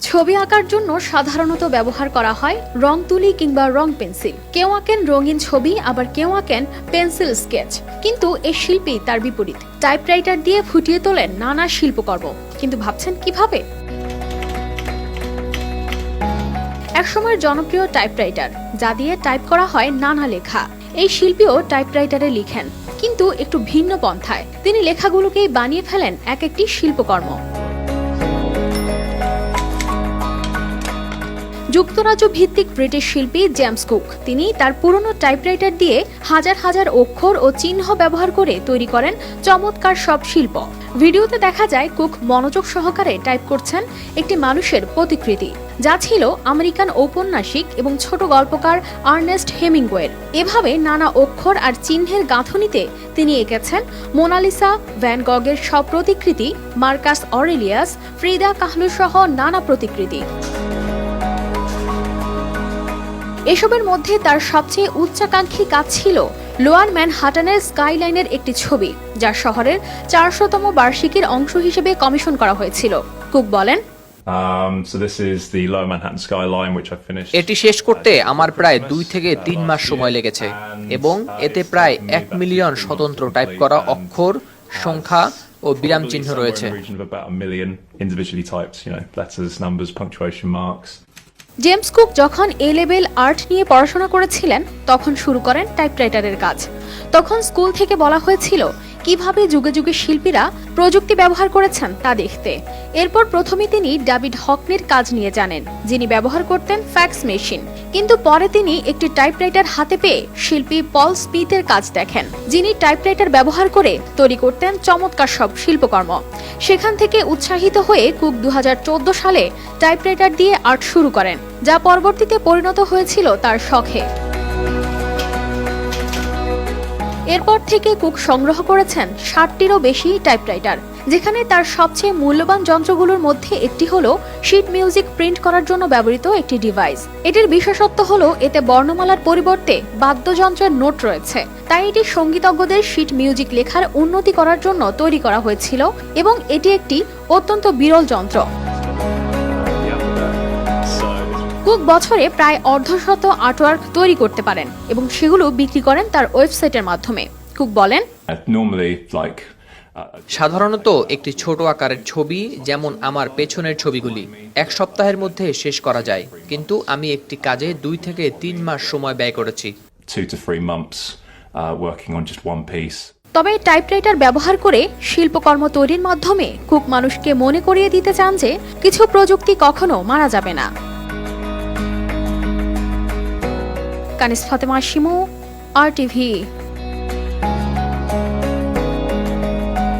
ছবি আঁকার জন্য সাধারণত ব্যবহার করা হয় রং তুলি কিংবা রং পেন্সিল। কেউ আঁকেন রঙিন ছবি, আবার কেউ আঁকেন পেন্সিল স্কেচ। কিন্তু এই শিল্পী তার বিপরীত, টাইপরাইটার দিয়ে ফুটিয়ে তোলেন নানা শিল্পকর্ম। কিন্তু ভাবছেন কিভাবে? একসময়ের জনপ্রিয় টাইপরাইটার, যা দিয়ে টাইপ করা হয় নানা লেখা। এই শিল্পীও টাইপরাইটারে লিখেন, কিন্তু একটু ভিন্ন পন্থায়। তিনি লেখাগুলোকেই বানিয়ে ফেলেন এক একটি শিল্পকর্ম। যুক্তরাজ্য ভিত্তিক ব্রিটিশ শিল্পী জেমস কুক, তিনি তার পুরনো টাইপরাইটার দিয়ে হাজার হাজার অক্ষর ও চিহ্ন ব্যবহার করে তৈরি করেন চমৎকার সব শিল্প। ভিডিওতে দেখা যায় কুক মনোযোগ সহকারে টাইপ করছেন একটি মানুষের প্রতিকৃতি, যা ছিল আমেরিকান ঔপন্যাসিক এবং ছোট গল্পকার আর্নেস্ট হেমিংওয়ের। এভাবে নানা অক্ষর আর চিহ্নের গাঁথনিতে তিনি এঁকেছেন মোনালিসা, ভ্যান গগের সব প্রতিকৃতি, মার্কাস অরেলিয়াস, ফ্রিদা কাহলো সহ নানা প্রতিকৃতি। এসবের মধ্যে তার সবচেয়ে উচ্চাকাঙ্ক্ষী কাজ ছিল লোয়ার ম্যানহাটানের স্কাইলাইনের একটি ছবি, যা শহরের 400তম বার্ষিকীর অংশ হিসেবে কমিশন করা হয়েছিল। কুক বলেন, এটি শেষ করতে আমার প্রায় 2 থেকে 3 মাস সময় লেগেছে এবং এতে প্রায় 1 মিলিয়ন স্বতন্ত্র টাইপ করা অক্ষর, সংখ্যা ও বিরাম চিহ্ন রয়েছে। জেমস কুক যখন এ-লেভেল আর্ট নিয়ে পড়াশোনা করেছিলেন, তখন শুরু করেন টাইপরাইটারের কাজ। তখন স্কুল থেকে বলা হয়েছিল কিভাবে যুগে যুগে শিল্পীরা প্রযুক্তি ব্যবহার করেছেন তা দেখতে। এরপর প্রথমে তিনি ডেভিড হকনির কাজ নিয়ে জানেন, যিনি ব্যবহার করতেন ফ্যাক্স মেশিন। কিন্তু পরে তিনি একটি টাইপরাইটার হাতে পেয়ে শিল্পী পল স্মিথের কাজ দেখেন, যিনি টাইপরাইটার ব্যবহার করে তৈরি করতেন চমৎকার সব শিল্পকর্ম। সেখান থেকে উৎসাহিত হয়ে কুক 2014 সালে টাইপরাইটার দিয়ে আর্ট শুরু করেন, যা পরবর্তীতে পরিণত হয়েছিল তার শখে। এরপর থেকে কুক সংগ্রহ করেছেন 60টিরও বেশি টাইপরাইটার, যেখানে তার সবচেয়ে মূল্যবান যন্ত্রগুলোর মধ্যে একটি হলো শিট মিউজিক প্রিন্ট করার জন্য ব্যবহৃত একটি ডিভাইস। এটির বিশেষত্ব হলো এতে বর্ণমালার পরিবর্তে বাদ্যযন্ত্রের নোট রয়েছে, তাই এটি সঙ্গীতজ্ঞদের শিট মিউজিক লেখার উন্নতি করার জন্য তৈরি করা হয়েছিল এবং এটি একটি অত্যন্ত বিরল যন্ত্র। কুক বছরে প্রায় 150 আর্টওয়ার্ক তৈরি করতে পারেন এবং সেগুলো বিক্রি করেন তার ওয়েবসাইটের মাধ্যমে। কুক বলেন, সাধারণত একটি ছোট আকারের ছবি, যেমন আমার পেছনের ছবিগুলি, 1 সপ্তাহের মধ্যে শেষ করা যায়, কিন্তু আমি একটি কাজে 2 থেকে 3 মাস সময় ব্যয় করেছি। তবে টাইপরাইটার ব্যবহার করে শিল্পকর্ম তৈরির মাধ্যমে কুক মানুষকে মনে করিয়ে দিতে চান যে কিছু প্রযুক্তি কখনো মারা যাবে না। কানিস ফাতেমা শিমু, RTV।